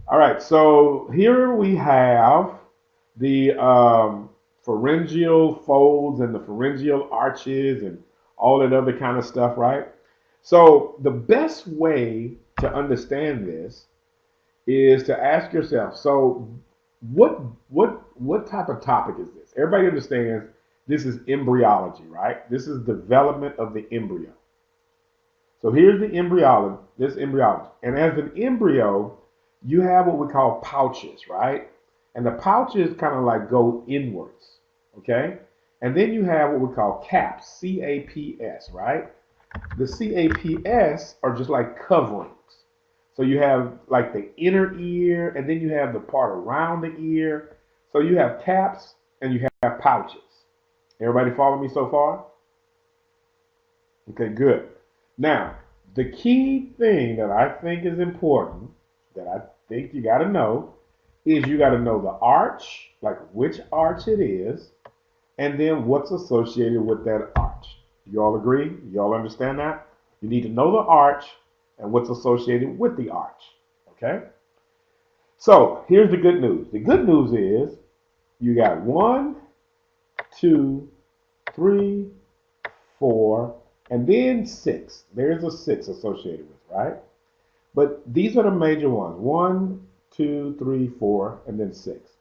All right, so here we have the pharyngeal folds and the pharyngeal arches and all that other kind of stuff, right? So the best way to understand this is to ask yourself, so what type of topic is this? Everybody understands this is embryology, right? This is development of the embryo. So here's the embryology, this embryology. And as an embryo, you have what we call pouches, right? And the pouches kind of like go inwards, okay? And then you have what we call caps, C-A-P-S, right? The CAPS are just like coverings. So you have like the inner ear, and then you have the part around the ear. So you have caps and you have pouches. Everybody follow me so far? Okay, good. Now, the key thing that I think is important, that I think you got to know, is you got to know the arch, like which arch it is, and then what's associated with that arch. You all agree? You all understand that? You need to know the arch and what's associated with the arch. Okay? So here's the good news. The good news is you got 1, 2, 3, 4, and then 6. There's a 6 associated with, right? But these are the major ones. 1, 2, 3, 4, and then 6.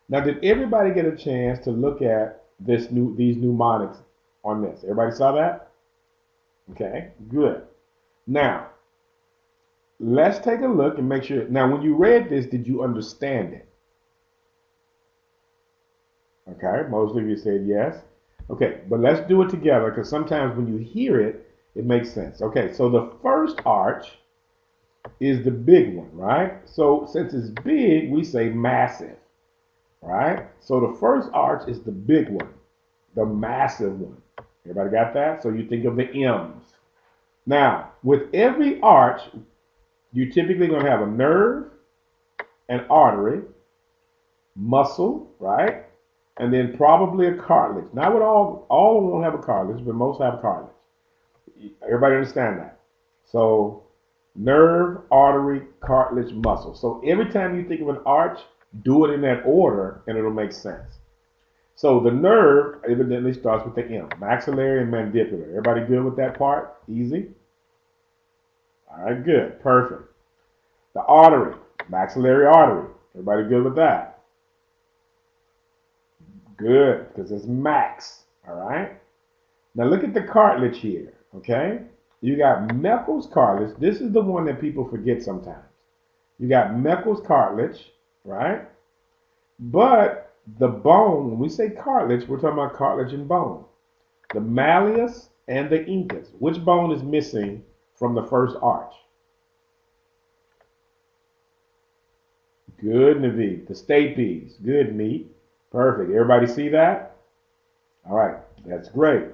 Now, did everybody get a chance to look at these mnemonics on this? Everybody saw that? Okay, good. Now, let's take a look and make sure. Now, when you read this, did you understand it? Okay, most of you said yes. Okay, but let's do it together because sometimes when you hear it, it makes sense. Okay, so the first arch is the big one, right? So since it's big, we say massive, right? So the first arch is the big one, the massive one. Everybody got that? So you think of the M's. Now, with every arch, you're typically going to have a nerve, an artery, muscle, right? And then probably a cartilage. Not with all of them won't have a cartilage, but most have cartilage. Everybody understand that? So nerve, artery, cartilage, muscle. So every time you think of an arch, do it in that order and it'll make sense. So the nerve evidently starts with the M, maxillary and mandibular. Everybody good with that part? Easy? All right, good, perfect. The artery, maxillary artery. Everybody good with that? Good, because it's max, all right? Now look at the cartilage here, okay? You got Meckel's cartilage. This is the one that people forget sometimes. You got Meckel's cartilage, right? But the bone, when we say cartilage, we're talking about cartilage and bone. The malleus and the incus. Which bone is missing from the first arch? Good, Naveed. The stapes. Good, Neat. Perfect. Everybody see that? All right, that's great.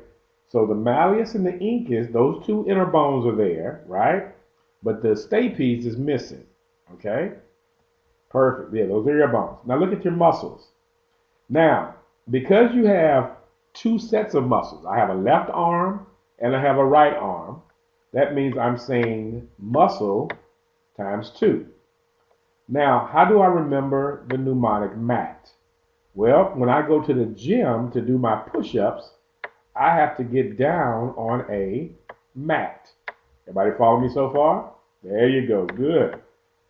So the malleus and the incus, those two inner bones are there, right? But the stapes is missing, okay? Perfect. Yeah, those are your bones. Now look at your muscles. Now, because you have two sets of muscles, I have a left arm and I have a right arm, that means I'm saying muscle times 2. Now, how do I remember the mnemonic MAT? Well, when I go to the gym to do my push-ups, I have to get down on a mat. Everybody follow me so far? There you go. Good.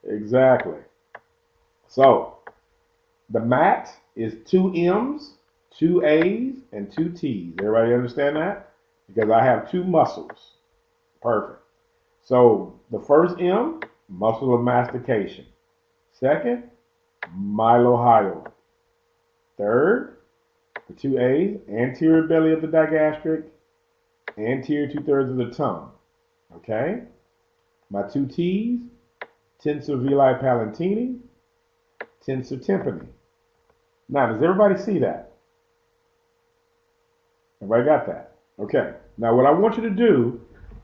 Exactly. So, the mat is 2 M's, 2 A's, and 2 T's. Everybody understand that? Because I have 2 muscles. Perfect. So, the first M, muscle of mastication. Second, mylohyoid. Third, the 2 A's, anterior belly of the digastric, anterior 2/3 of the tongue. Okay? My 2 T's, tensor villi palantini, tensor tympani. Now, does everybody see that? Everybody got that? Okay. Now, what I want you to do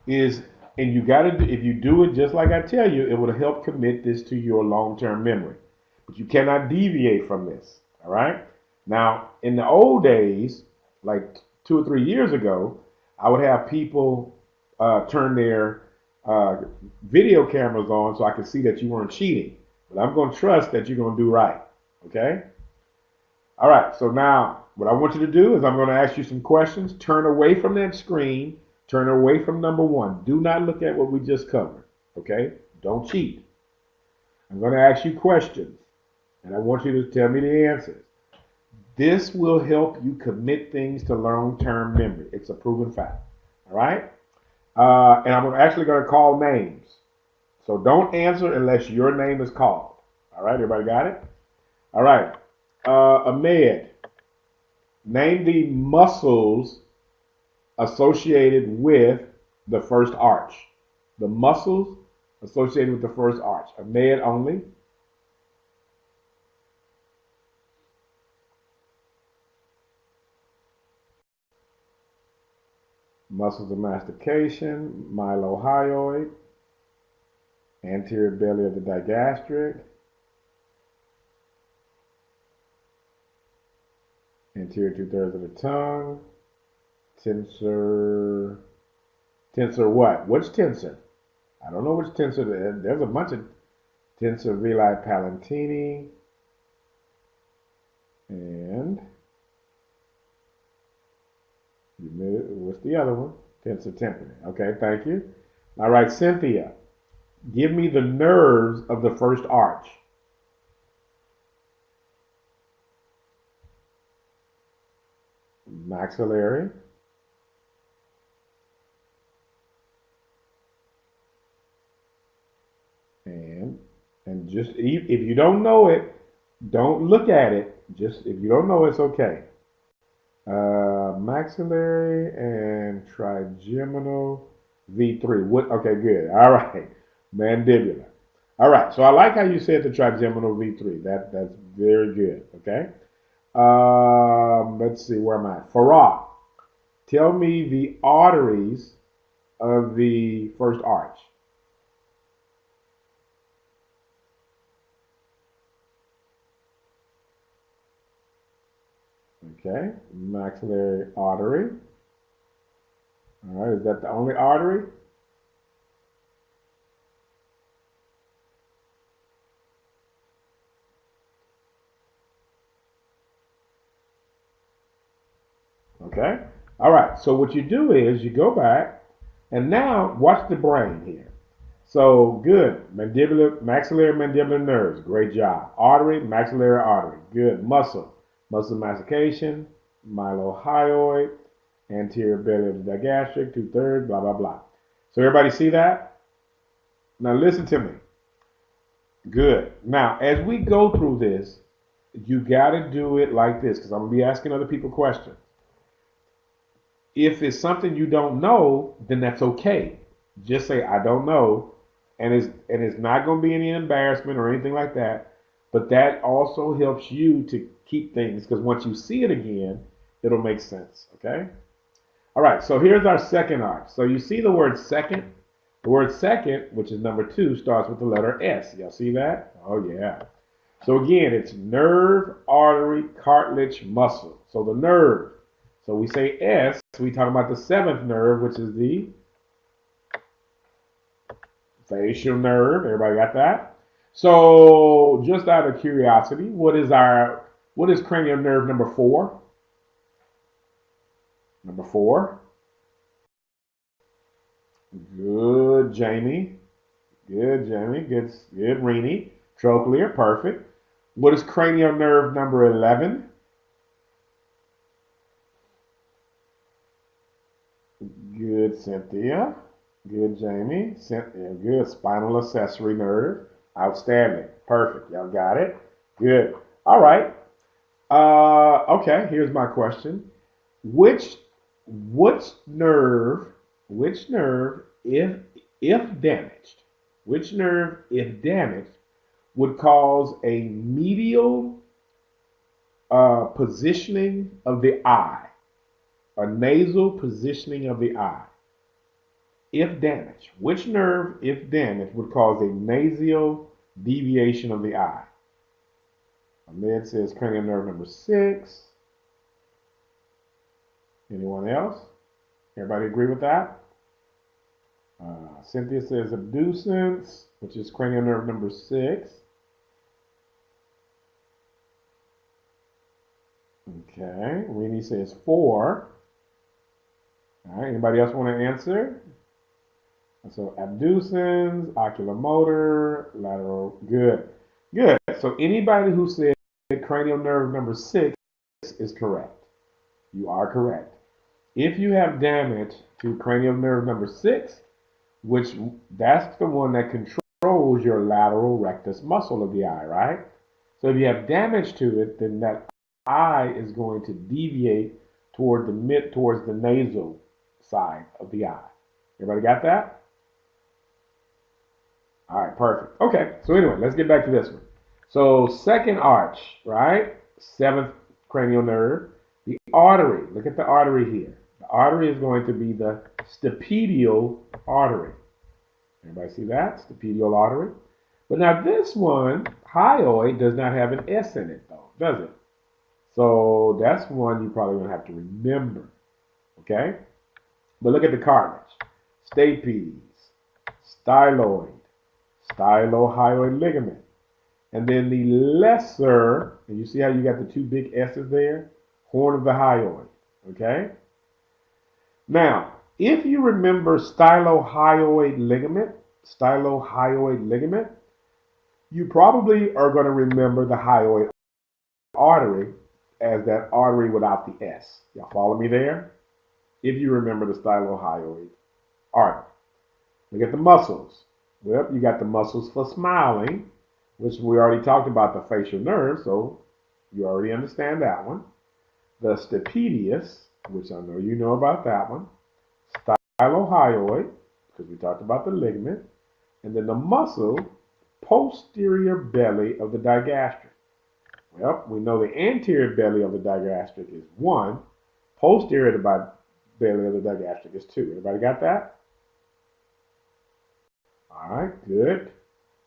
is, and you got to, if you do it just like I tell you, it will help commit this to your long-term memory. But you cannot deviate from this. All right? Now, in the old days, like 2 or 3 years ago, I would have people turn their video cameras on so I could see that you weren't cheating. but I'm going to trust that you're going to do right. Okay? All right, so now what I want you to do is I'm going to ask you some questions. Turn away from that screen. Turn away from number one. Do not look at what we just covered. Okay? Don't cheat. I'm going to ask you questions, and I want you to tell me the answers. This will help you commit things to long-term memory. It's a proven fact. All right? And I'm actually going to call names. So don't answer unless your name is called. All right? Everybody got it? All right. Ahmed, name the muscles associated with the first arch. The muscles associated with the first arch. Ahmed only. Muscles of mastication, mylohyoid, anterior belly of the digastric, anterior 2/3 of the tongue, tensor what? Which tensor? I don't know which tensor. There's a bunch of tensor villi palantini, and what's the other one? Tensor tympani. Okay, thank you. All right, Cynthia, give me the nerves of the first arch. Maxillary, and just if you don't know it, don't look at it. Just if you don't know, it's okay. Maxillary and trigeminal V3. What? Okay, good. All right, mandibular. All right. So I like how you said the trigeminal V3. That's very good. Okay. Let's see. Where am I? Farah, tell me the arteries of the first arch. Okay, maxillary artery. All right, is that the only artery? Okay, all right, so what you do is you go back, and now watch the brain here. So good, maxillary mandibular nerves, great job. Artery, maxillary artery, good. Muscle mastication, mylohyoid, anterior belly of the digastric, 2/3, blah, blah, blah. So everybody see that? Now listen to me. Good. Now, as we go through this, you got to do it like this because I'm going to be asking other people questions. If it's something you don't know, then that's okay. Just say, I don't know. And it's not going to be any embarrassment or anything like that. But that also helps you to keep things because once you see it again, it'll make sense. Okay? All right, so here's our second arch. So you see the word second? The word second, which is number 2, starts with the letter S. Y'all see that? Oh, yeah. So again, it's nerve, artery, cartilage, muscle. So the nerve. So we say S, we talk about the 7th nerve, which is the facial nerve. Everybody got that? So just out of curiosity, what is cranial nerve number 4? Number 4. Good, Jamie. Good, Jamie. Good, Renee. Trochlear, perfect. What is cranial nerve number 11? Good, Cynthia. Good, Jamie. Cynthia, good. Spinal accessory nerve. Outstanding. Perfect. Y'all got it? Good. All right. Okay, here's my question. Which nerve, if damaged, which nerve, if damaged, would cause a medial positioning of the eye, a nasal positioning of the eye? If damaged, which nerve, if damaged, would cause a nasal deviation of the eye? Ahmed says cranial nerve number 6. Anyone else? Everybody agree with that? Cynthia says abducens, which is cranial nerve number 6. Okay, Renee says 4. All right, anybody else want to answer? So abducens, oculomotor, lateral, good. Good. So anybody who said cranial nerve number 6 is correct. You are correct. If you have damage to cranial nerve number 6, which that's the one that controls your lateral rectus muscle of the eye, right? So if you have damage to it, then that eye is going to deviate towards the nasal side of the eye. Everybody got that? All right, perfect. Okay, so anyway, let's get back to this one. So second arch, right? 7th cranial nerve. The artery, look at the artery here. The artery is going to be the stapedial artery. Everybody see that? Stapedial artery. But now this one, hyoid, does not have an S in it though, does it? So that's one you probably going to have to remember. Okay? But look at the cartilage. Stapes, styloid, stylohyoid ligament. And then the lesser, and you see how you got the 2 big S's there? Horn of the hyoid. Okay? Now, if you remember stylohyoid ligament, you probably are going to remember the hyoid artery as that artery without the S. Y'all follow me there? If you remember the stylohyoid artery. Look at the muscles. Well, you got the muscles for smiling, which we already talked about the facial nerve, so you already understand that one. The stapedius, which I know you know about that one. Stylohyoid, because we talked about the ligament. And then the muscle, posterior belly of the digastric. Well, we know the anterior belly of the digastric is 1. Posterior belly of the digastric is 2. Everybody got that? All right, good.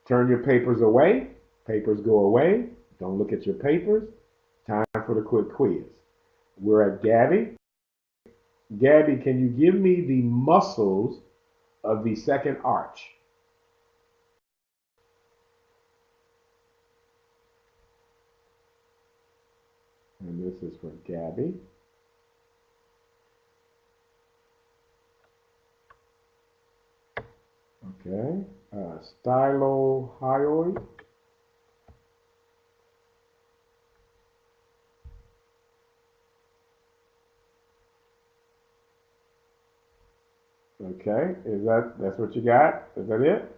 Turn your papers away. Papers go away. Don't look at your papers. Time for the quick quiz. We're at Gabby. Gabby, can you give me the muscles of the second arch? And this is for Gabby. Okay, stylohyoid. Okay, that's what you got? Is that it?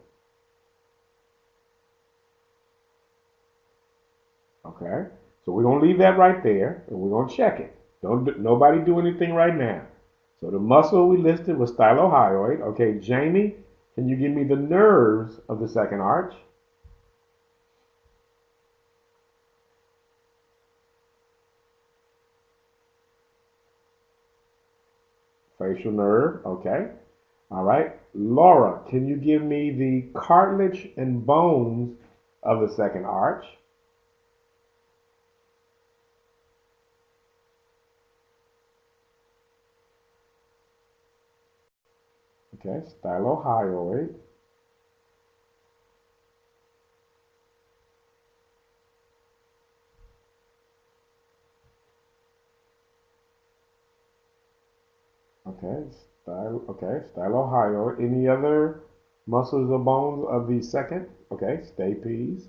Okay, so we're gonna leave that right there, and we're gonna check it. Nobody do anything right now. So the muscle we listed was stylohyoid. Okay, Jamie, can you give me the nerves of the second arch? Facial nerve, okay. All right. Laura, can you give me the cartilage and bones of the second arch? Okay, stylohyoid. Stylohyoid. Any other muscles or bones of the second? Okay, stapes.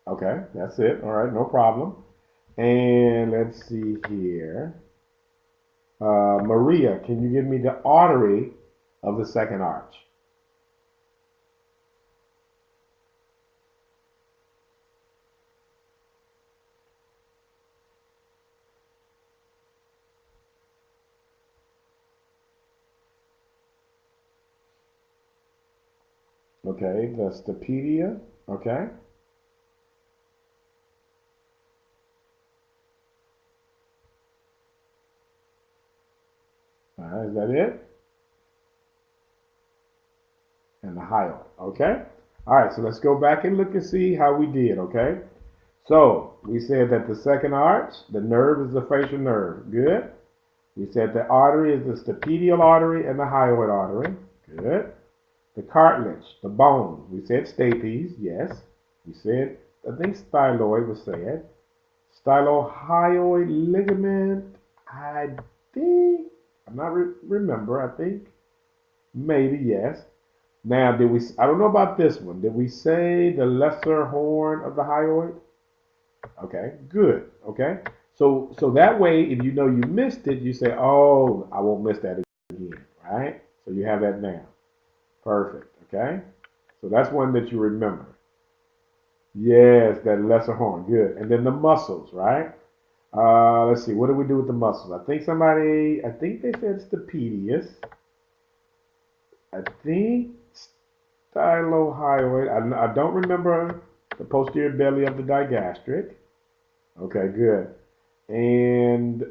Okay, that's it. All right, no problem. And let's see here. Maria, can you give me the artery of the second arch? Okay, the stapedia. Okay. All right, is that it? And the hyoid. Okay. All right, so let's go back and look and see how we did. Okay. So we said that the second arch, the nerve is the facial nerve. Good. We said the artery is the stapedial artery and the hyoid artery. Good. The cartilage, the bone. We said stapes, yes. We said, I think styloid was said. Stylohyoid ligament, I think, I'm not remember, I think, maybe, yes. Now, I don't know about this one. Did we say the lesser horn of the hyoid? Okay, good, okay. So that way, if you know you missed it, you say, oh, I won't miss that again, right? So you have that now. Perfect, okay? So that's one that you remember. Yes, that lesser horn, good. And then the muscles, right? Let's see, what do we do with the muscles? I think they said stapedius. I think stylohyoid. I don't remember the posterior belly of the digastric. Okay, good. And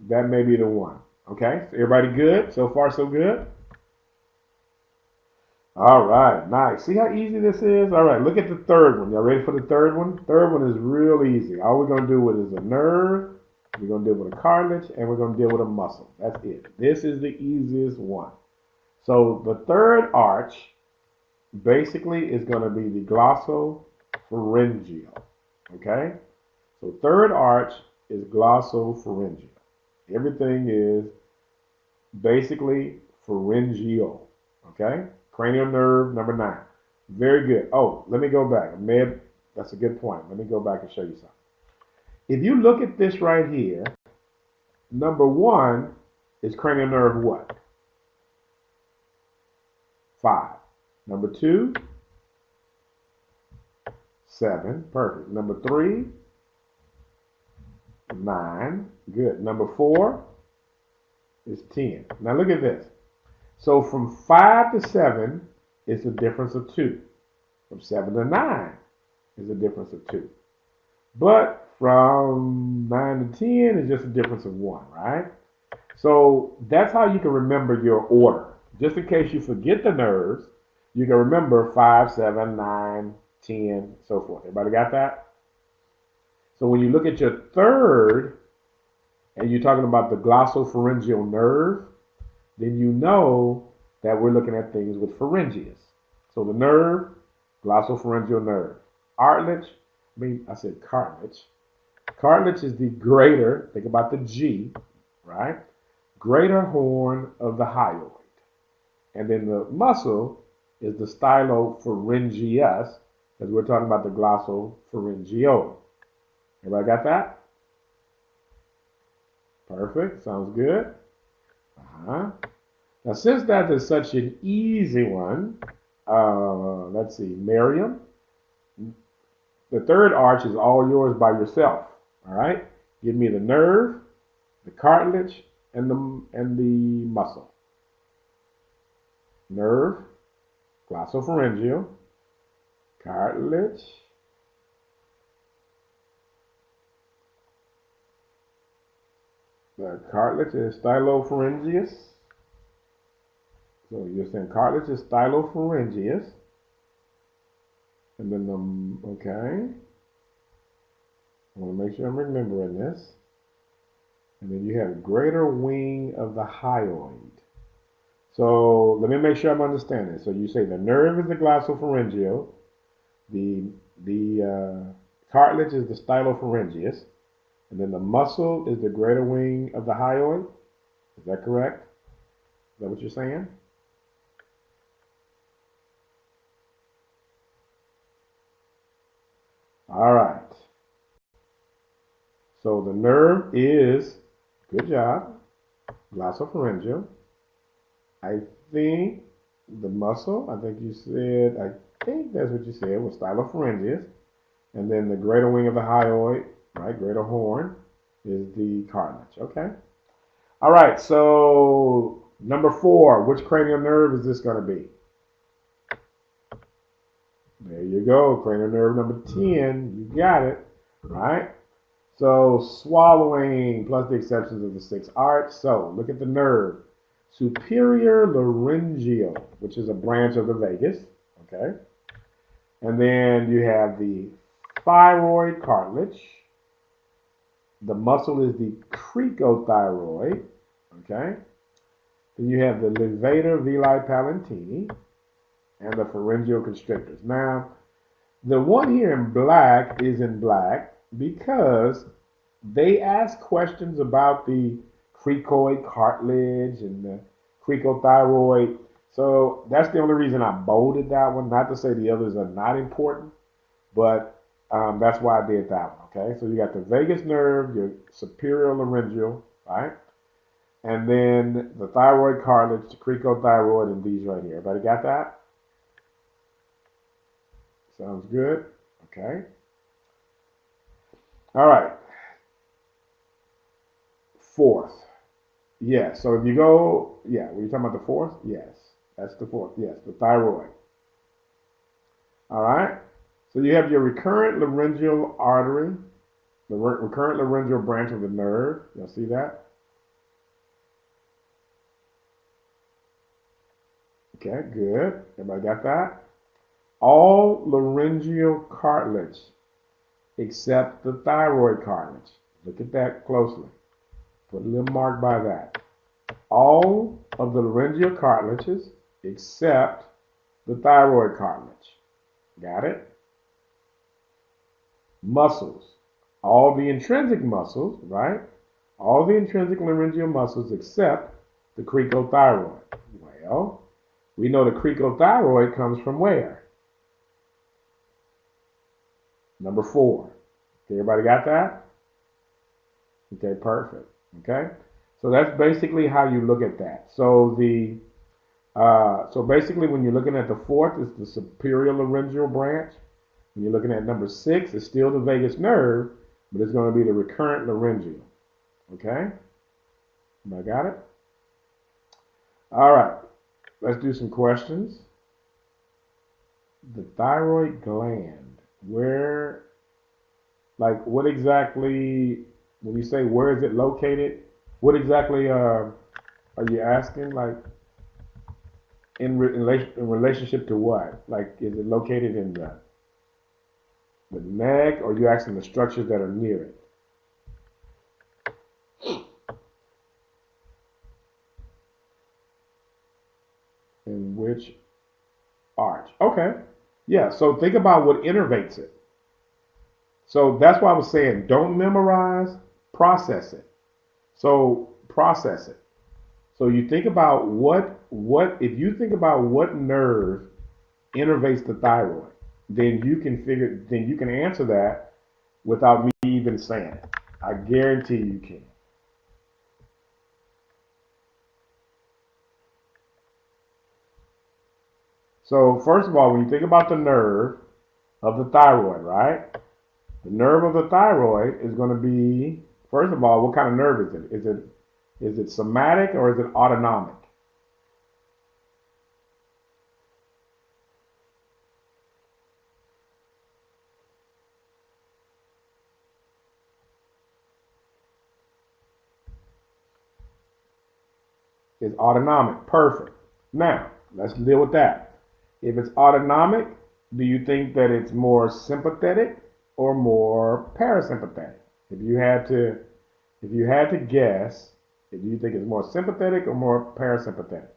that may be the one. Okay, so everybody good? So far, so good? All right, nice. See how easy this is? All right, look at the third one. Y'all ready for the third one? Third one is real easy. All we're going to do with is a nerve, we're going to deal with a cartilage, and we're going to deal with a muscle. That's it. This is the easiest one. So the third arch basically is going to be the glossopharyngeal. Okay? So third arch is glossopharyngeal. Everything is basically pharyngeal. Okay? Cranial nerve number 9. Very good. Oh, let me go back. That's a good point. Let me go back and show you something. If you look at this right here, number 1 is cranial nerve what? 5. Number 2, 7. Perfect. Number 3, 9. Good. Number 4 is 10. Now look at this. So from 5 to 7 is a difference of 2. From 7 to 9 is a difference of 2. But from 9 to 10 is just a difference of 1, right? So that's how you can remember your order. Just in case you forget the nerves, you can remember 5, 7, 9, 10, so forth. Everybody got that? So when you look at your third, and you're talking about the glossopharyngeal nerve, then you know that we're looking at things with pharyngeus. So the nerve, glossopharyngeal nerve. Cartilage, I said cartilage. Cartilage is the greater, think about the G, right? Greater horn of the hyoid. And then the muscle is the stylopharyngeus, because we're talking about the glossopharyngeal. Everybody got that? Perfect, sounds good. Now, since that is such an easy one, let's see, Miriam, the third arch is all yours by yourself. All right, give me the nerve, the cartilage, and the muscle. Nerve, glossopharyngeal, cartilage, the cartilage is stylopharyngeus. So you're saying cartilage is stylopharyngeus. And then okay. I want to make sure I'm remembering this. And then you have greater wing of the hyoid. So let me make sure I'm understanding. So you say the nerve is the glossopharyngeal, the cartilage is the stylopharyngeus, and then the muscle is the greater wing of the hyoid. Is that correct? Is that what you're saying? All right. So the nerve is, good job, glossopharyngeal. I think the muscle, I think that's what you said, was stylopharyngeus. And then the greater wing of the hyoid, right, greater horn, is the cartilage, okay? All right, so number 4, which cranial nerve is this going to be? There you go, cranial nerve number 10, you got it, right? So swallowing plus the exceptions of the 6th arch. So look at the nerve. Superior laryngeal, which is a branch of the vagus, okay? And then you have the thyroid cartilage, The muscle is the cricothyroid, okay? Then you have the levator villi palantini and the pharyngeal constrictors. Now, the one here in black is in black because they ask questions about the cricoid cartilage and the cricothyroid. So that's the only reason I bolded that one. Not to say the others are not important, but that's why I did that one. Okay, so you got the vagus nerve, your superior laryngeal, right? And then the thyroid cartilage, the cricothyroid, and these right here. Everybody got that? Sounds good. Okay. All right. Fourth. Yes. So if you go, yeah, were you talking about the fourth? Yes. That's the fourth. Yes, the thyroid. All right. So you have your recurrent laryngeal artery, the recurrent laryngeal branch of the nerve. You'll see that? Okay, good. Everybody got that? All laryngeal cartilage except the thyroid cartilage. Look at that closely. Put a little mark by that. All of the laryngeal cartilages except the thyroid cartilage. Got it? Muscles. All the intrinsic muscles, right? All the intrinsic laryngeal muscles except the cricothyroid. Well, we know the cricothyroid comes from where? Number 4. Okay, everybody got that? Okay, perfect. Okay, so that's basically how you look at that. So basically when you're looking at the fourth, it's the superior laryngeal branch. When you're looking at number 6, it's still the vagus nerve, but it's going to be the recurrent laryngeal. Okay, everybody got it? All right, let's do some questions. The thyroid gland, where, like, what exactly, when you say where is it located, what exactly are you asking? Like, in relationship to what? Like, is it located in the neck, or are you asking the structures that are near it? In which arch? Okay. Yeah, so think about what innervates it. So that's why I was saying don't memorize, process it. So process it. So you think about what if you think about what nerve innervates the thyroid, then you can answer that without me even saying it. I guarantee you can. So first of all, when you think about the nerve of the thyroid, right? The nerve of the thyroid is going to be, first of all, what kind of nerve is it? Is it somatic or is it autonomic? It's autonomic. Perfect. Now, let's deal with that. If it's autonomic, do you think that it's more sympathetic or more parasympathetic? If you had to guess, do you think it's more sympathetic or more parasympathetic?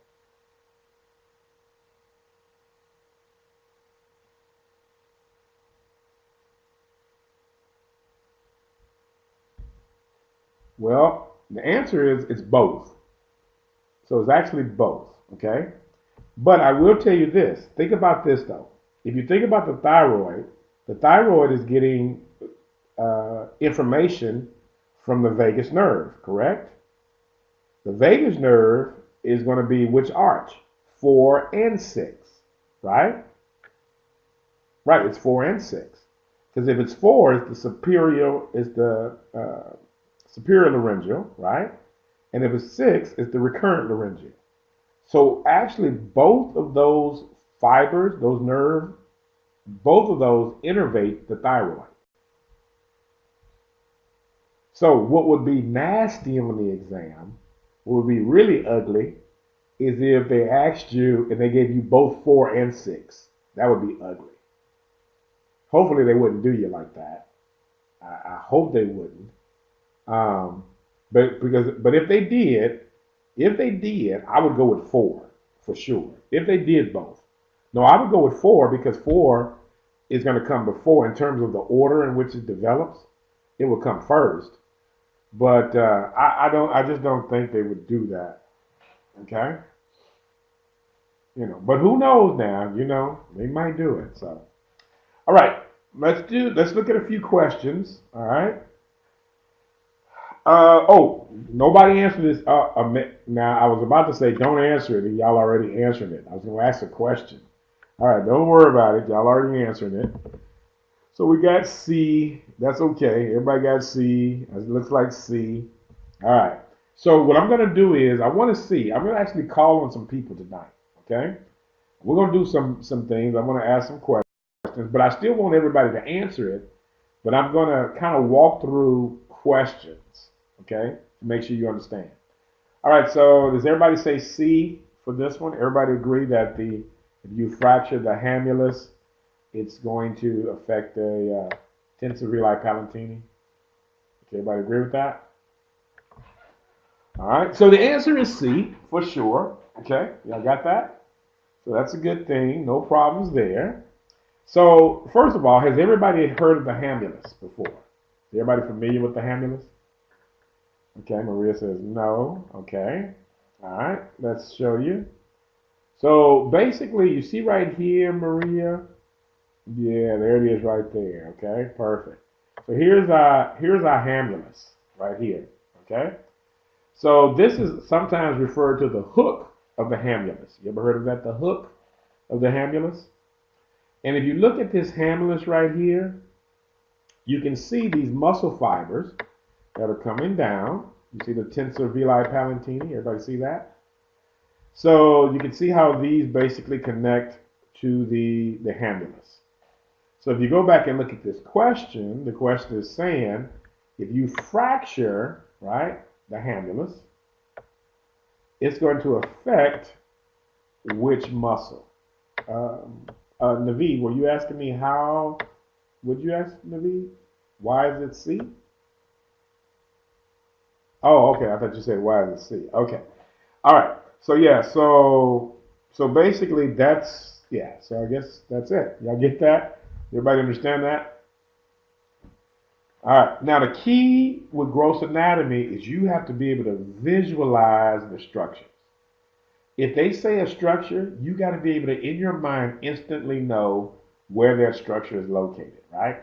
Well, the answer is it's both. So it's actually both, okay? But I will tell you this. Think about this, though. If you think about the thyroid is getting information from the vagus nerve, correct? The vagus nerve is going to be which arch? 4 and 6, right? Right, it's 4 and 6. Because if it's 4, it's the superior laryngeal, right? And if it's 6, it's the recurrent laryngeal. So actually both of those fibers, those nerves, both of those innervate the thyroid. So what would be nasty on the exam, what would be really ugly, is if they asked you and they gave you both 4 and 6. That would be ugly. Hopefully they wouldn't do you like that. I hope they wouldn't. Um, but if they did, I would go with 4 for sure. If they did both, no, I would go with 4 because 4 is going to come before in terms of the order in which it develops. It will come first. But I just don't think they would do that. Okay, but who knows now? They might do it. So, all right, let's look at a few questions. All right. Nobody answered this. Now I was about to say don't answer it, and y'all already answered it. I was going to ask a question. All right, don't worry about it. Y'all already answered it. So we got C. That's okay. Everybody got C. It looks like C. All right. So what I'm going to do is I'm going to actually call on some people tonight. Okay. We're going to do some things. I'm going to ask some questions, but I still want everybody to answer it. But I'm going to kind of walk through questions. Okay. To make sure you understand. All right. So does everybody say C for this one? Everybody agree that if you fracture the Hambulance, it's going to affect the tensor villi palatini? Okay, everybody agree with that? All right, so the answer is C for sure. Okay, y'all got that? So that's a good thing. No problems there. So first of all, has everybody heard of the Hambulance before? Is everybody familiar with the Hambulance? Okay, Maria says no. Okay, all right, let's show you. So basically, you see right here, Maria. Yeah, there it is right there. Okay, perfect. So here's our Hambulance right here. Okay. So this is sometimes referred to the hook of the Hambulance. You ever heard of that? The hook of the Hambulance? And if you look at this Hambulance right here, you can see these muscle fibers that are coming down. You see the tensor villi palatini. Everybody see that? So you can see how these basically connect to the Hambulance. So if you go back and look at this question, the question is saying, if you fracture, right, the Hambulance, it's going to affect which muscle? Naveed, were you asking me how? Would you ask Naveed? Why is it C? Oh, okay. I thought you said why is it C? Okay. All right. So yeah. So basically that's So I guess that's it. Y'all get that? Everybody understand that? All right. Now the key with gross anatomy is you have to be able to visualize the structures. If they say a structure, you got to be able to, in your mind, instantly know where their structure is located, right?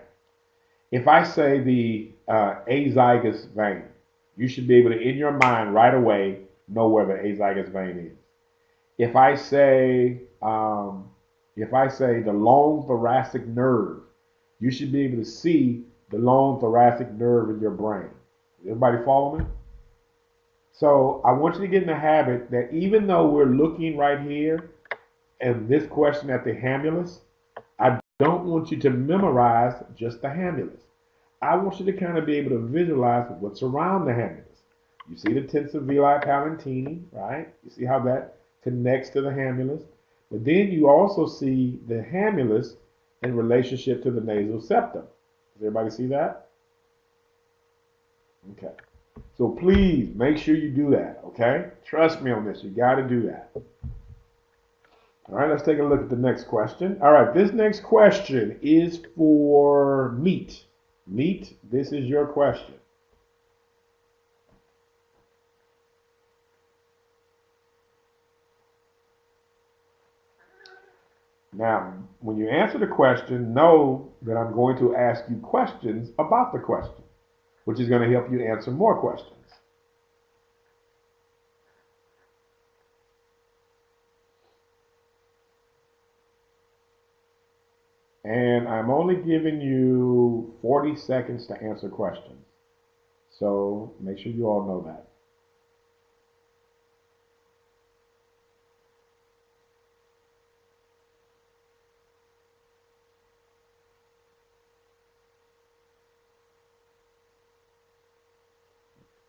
If I say the azygous vein, you should be able to, in your mind, right away, know where the azygous vein is. If I say the long thoracic nerve, you should be able to see the long thoracic nerve in your brain. Everybody follow me? So I want you to get in the habit that even though we're looking right here and this question at the Hambulance, I don't want you to memorize just the Hambulance. I want you to kind of be able to visualize what's around the Hambulance. You see the tensor villi palatini, right? You see how that connects to the Hambulance. But then you also see the Hambulance in relationship to the nasal septum. Does everybody see that? Okay. So please make sure you do that, okay? Trust me on this. You got to do that. All right, let's take a look at the next question. All right, this next question is for Meat. Meat, this is your question. Now, when you answer the question, know that I'm going to ask you questions about the question, which is going to help you answer more questions. And I'm only giving you 40 seconds to answer questions. So make sure you all know that.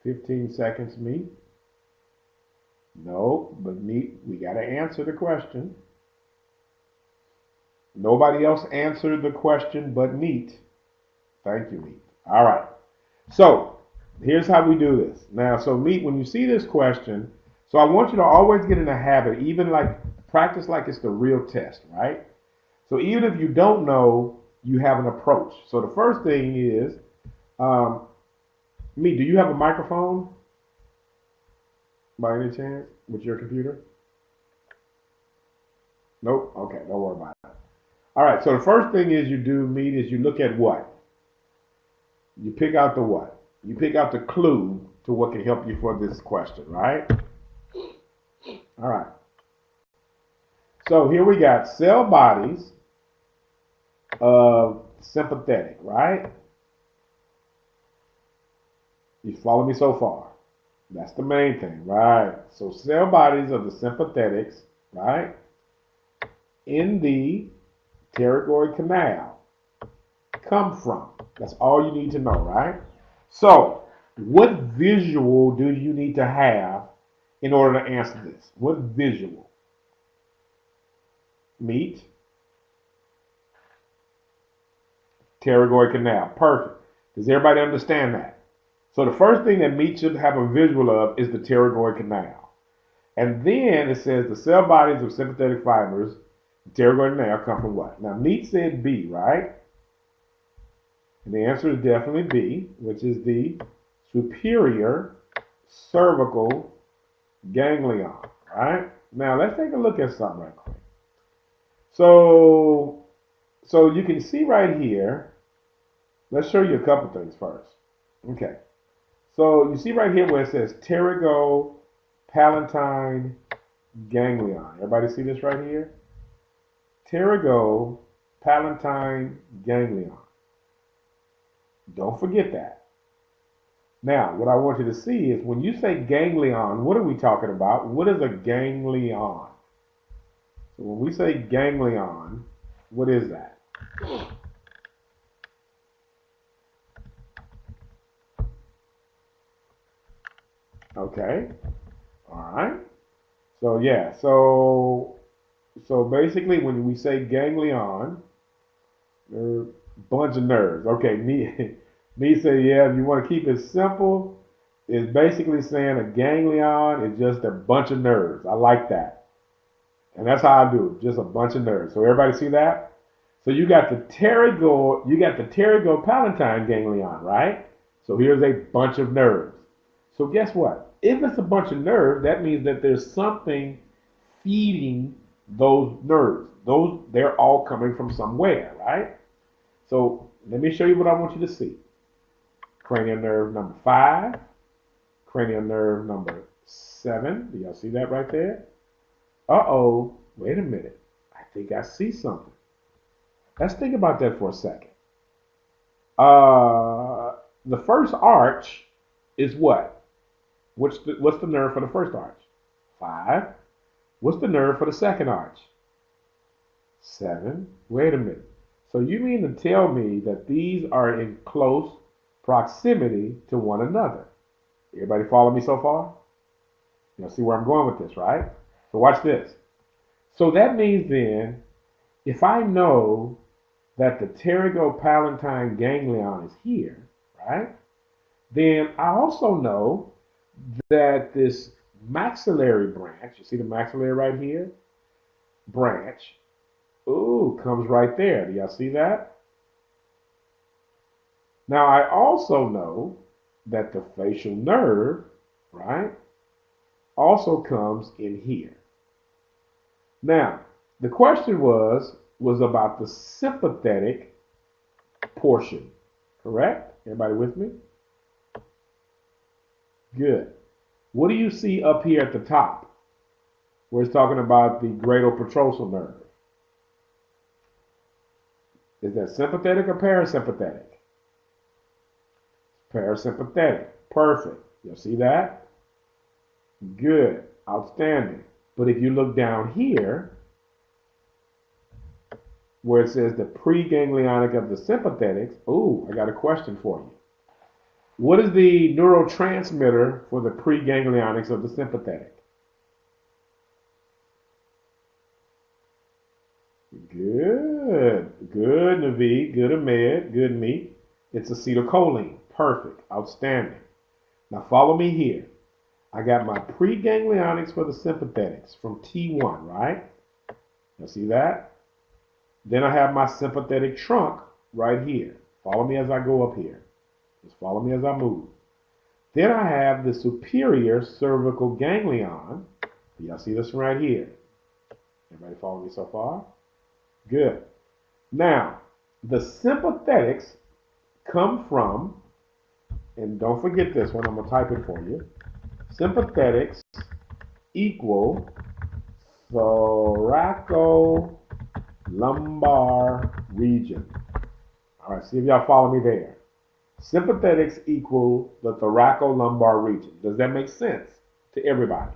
"15 seconds, Meat." No, but Meat, we got to answer the question. Nobody else answered the question but Meat. Thank you, Meat. All right. So Here's how we do this. Now, so meet when you see this question, so I want you to always get in the habit, even like practice like it's the real test, right? So even if you don't know, you have an approach. So the first thing is, um, do you have a microphone by any chance with your computer? Nope. Okay, don't worry about it. All right. So the first thing is you do, is you look at what? You pick out the what? You pick out the clue to what can help you for this question, right? All right. So here we got cell bodies of sympathetic, right? You follow me so far? That's the main thing, right? So cell bodies of the sympathetics, right? In the pterygoid canal come from. That's all you need to know, right? So, what visual do you need to have in order to answer this? What visual? Meet pterygoid canal. Perfect. Does everybody understand that? So the first thing that meat should have a visual of is the pterygoid canal. And then it says the cell bodies of sympathetic fibers, the pterygoid canal, come from what? Now meat said B, right? And the answer is definitely B, which is the superior cervical ganglion, right? Now let's take a look at something right quick. So you can see right here, let's show you a couple things first. Okay. So you see right here where it says pterygopalatine ganglion. Everybody see this right here? Pterygopalatine ganglion. Don't forget that. Now, what I want you to see is when you say ganglion, what are we talking about? What is a ganglion? So when we say ganglion, what is that? Okay. All right. So yeah. So basically, when we say ganglion, they're a bunch of nerves. Okay. Me say yeah. If you want to keep it simple, it's basically saying a ganglion is just a bunch of nerves. I like that. And that's how I do it, just a bunch of nerves. So everybody see that? So you got the pterygopalatine ganglion, right? So here's a bunch of nerves. So guess what? If it's a bunch of nerves, that means that there's something feeding those nerves. They're all coming from somewhere, right? So let me show you what I want you to see. Cranial nerve number 5, cranial nerve number 7. Do y'all see that right there? Uh-oh, wait a minute. I think I see something. Let's think about that for a second. The first arch is what? What's the nerve for the first arch? 5. What's the nerve for the second arch? 7. Wait a minute. So you mean to tell me that these are in close proximity to one another? Everybody follow me so far? You'll see where I'm going with this, right? So watch this. So that means then, if I know that the pterygopalatine ganglion is here, right? Then I also know that this maxillary branch, you see the maxillary right here? Branch, comes right there. Do y'all see that? Now I also know that the facial nerve, right, also comes in here. Now, the question was about the sympathetic portion, correct? Everybody with me? Good. What do you see up here at the top where it's talking about the greatopetrosal nerve? Is that sympathetic or parasympathetic? Parasympathetic. Perfect. You see that? Good. Outstanding. But if you look down here, where it says the preganglionic of the sympathetics, I got a question for you. What is the neurotransmitter for the preganglionics of the sympathetic? Good. Good, Naveed. Good, Ahmed. Good, me. It's acetylcholine. Perfect. Outstanding. Now follow me here. I got my preganglionics for the sympathetics from T1, right? Now see that? Then I have my sympathetic trunk right here. Follow me as I go up here. Just follow me as I move. Then I have the superior cervical ganglion. Y'all see this right here? Everybody follow me so far? Good. Now, the sympathetics come from, and don't forget this one, I'm going to type it for you. Sympathetics equal thoracolumbar region. All right, see if y'all follow me there. Sympathetics equal the thoracolumbar region. Does that make sense to everybody?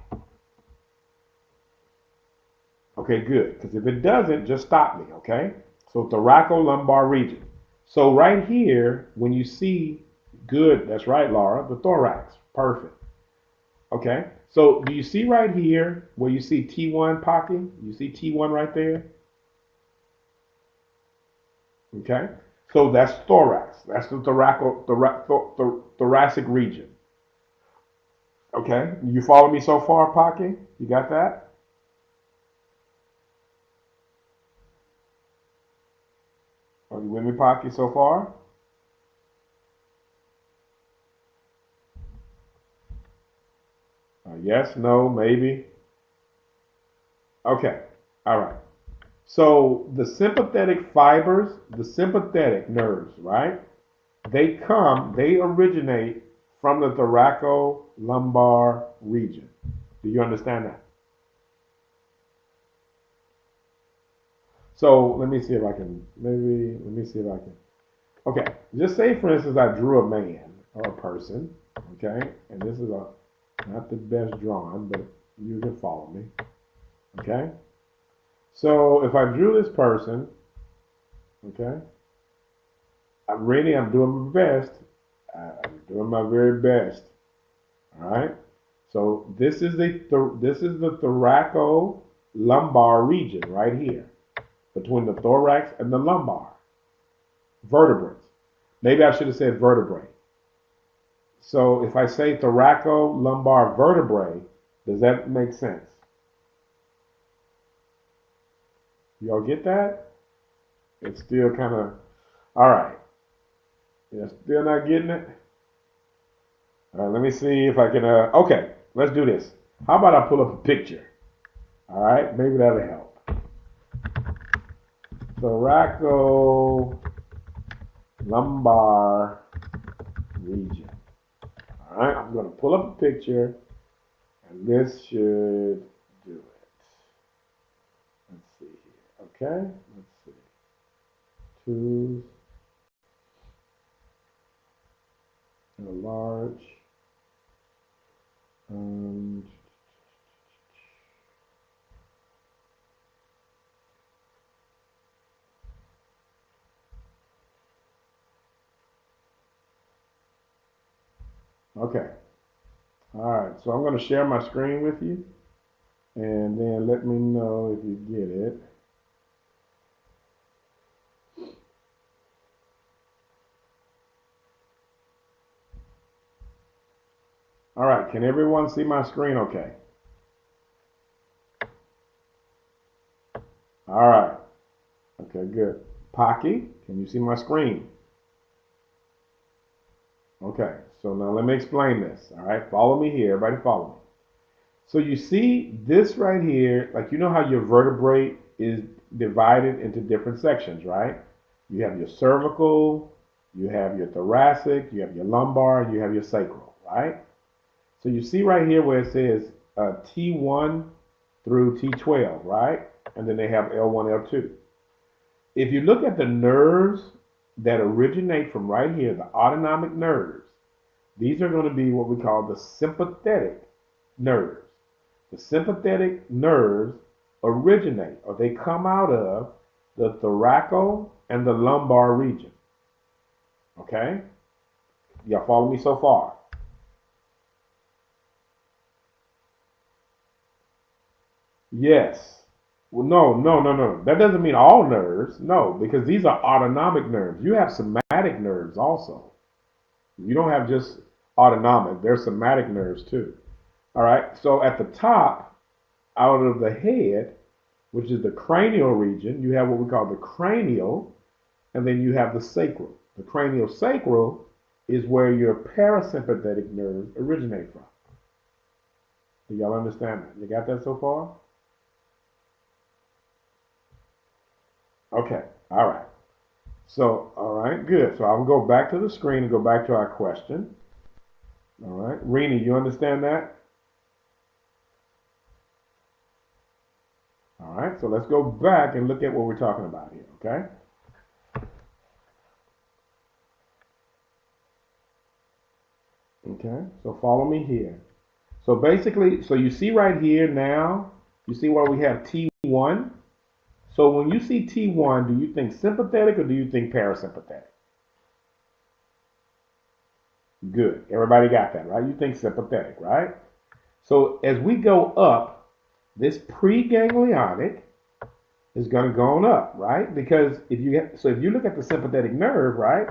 Okay, good. Because if it doesn't, just stop me, okay? So thoracolumbar region. So right here, when you see, good, that's right, Laura, the thorax. Perfect. Okay, so do you see right here where you see T1 pocket? You see T1 right there? Okay, so that's thorax. That's the thoracic region. Okay, you follow me so far, Pocky? You got that? Are you with me, Pocky, so far? Yes, no, maybe. Okay, all right. So the sympathetic fibers, the sympathetic nerves, right? They originate from the thoracolumbar region. Do you understand that? So let me see if I can, let me see if I can. Okay, just say for instance I drew a man or a person, okay? And this is not the best drawing, but you can follow me, okay? So if I drew this person, okay, I'm doing my best. I'm doing my very best. All right. So this is the thoracolumbar region right here, between the thorax and the lumbar vertebrates. Maybe I should have said vertebrae. So if I say thoracolumbar vertebrae, does that make sense? Y'all get that? It's still kind of, all right. You're still not getting it? All right, let me see if I can, okay, let's do this. How about I pull up a picture? All right, maybe that'll help. Thoracolumbar region. All right, I'm going to pull up a picture, and this should do it. Let's see here. Okay, let's see. Tools. And a large. Okay. All right, so I'm going to share my screen with you, and then let me know if you get it. All right, can everyone see my screen okay? All right. Okay, good. Pocky, can you see my screen? Okay, so now let me explain this. All right, follow me here. Everybody follow me. So you see this right here, like you know how your vertebrae is divided into different sections, right? You have your cervical, you have your thoracic, you have your lumbar, and you have your sacral, right? So you see right here where it says T1 through T12, right? And then they have L1, L2. If you look at the nerves that originate from right here, the autonomic nerves, these are going to be what we call the sympathetic nerves. The sympathetic nerves originate, or they come out of, the thoracal and the lumbar region. Okay? Y'all follow me so far? Yes. Well, no. That doesn't mean all nerves. No, because these are autonomic nerves. You have somatic nerves also. You don't have just autonomic. They're somatic nerves too. All right. So at the top, out of the head, which is the cranial region, you have what we call the cranial, and then you have the sacral. The cranial sacral is where your parasympathetic nerves originate from. Do y'all understand that? You got that so far? Okay. All right. So, all right, good. So I'll go back to the screen and go back to our question. All right. Rena, you understand that? All right. So let's go back and look at what we're talking about here, okay? Okay. So follow me here. So basically, so you see right here now, you see where we have T1? So when you see T1, do you think sympathetic or do you think parasympathetic? Good. Everybody got that, right? You think sympathetic, right? So as we go up, this preganglionic is going to go on up, right? Because if you look at the sympathetic nerve, right,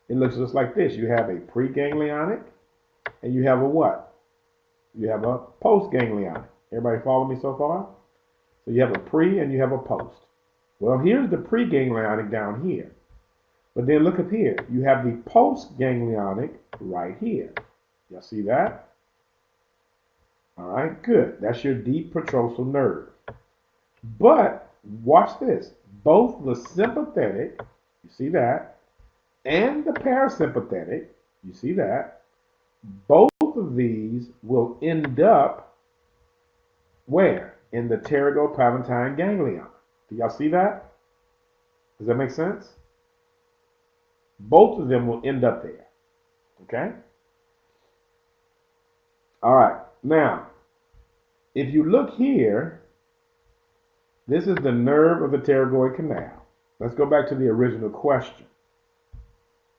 it looks just like this. You have a preganglionic and you have a what? You have a postganglionic. Everybody follow me so far? So you have a pre and you have a post. Well, here's the preganglionic down here. But then look up here. You have the postganglionic right here. Y'all see that? All right, good. That's your deep petrosal nerve. But watch this. Both the sympathetic, you see that, and the parasympathetic, you see that, both of these will end up where? In the pterygopalatine ganglion. Do y'all see that? Does that make sense? Both of them will end up there. Okay? All right. Now, if you look here, this is the nerve of the pterygoid canal. Let's go back to the original question.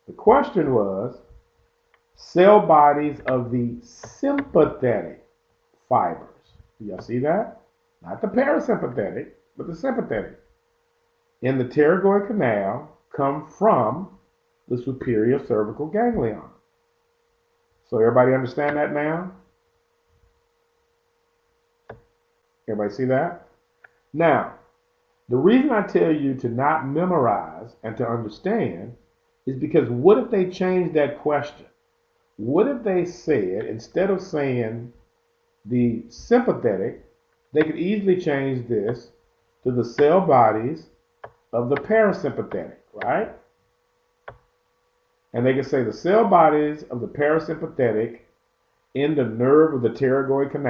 The question was cell bodies of the sympathetic fibers. Do y'all see that? Not the parasympathetic, but the sympathetic. In the pterygoid canal come from the superior cervical ganglion. So everybody understand that now? Everybody see that? Now, the reason I tell you to not memorize and to understand is because what if they changed that question? What if they said, instead of saying the sympathetic, they could easily change this to the cell bodies of the parasympathetic, right? And they could say the cell bodies of the parasympathetic in the nerve of the pterygoid canal.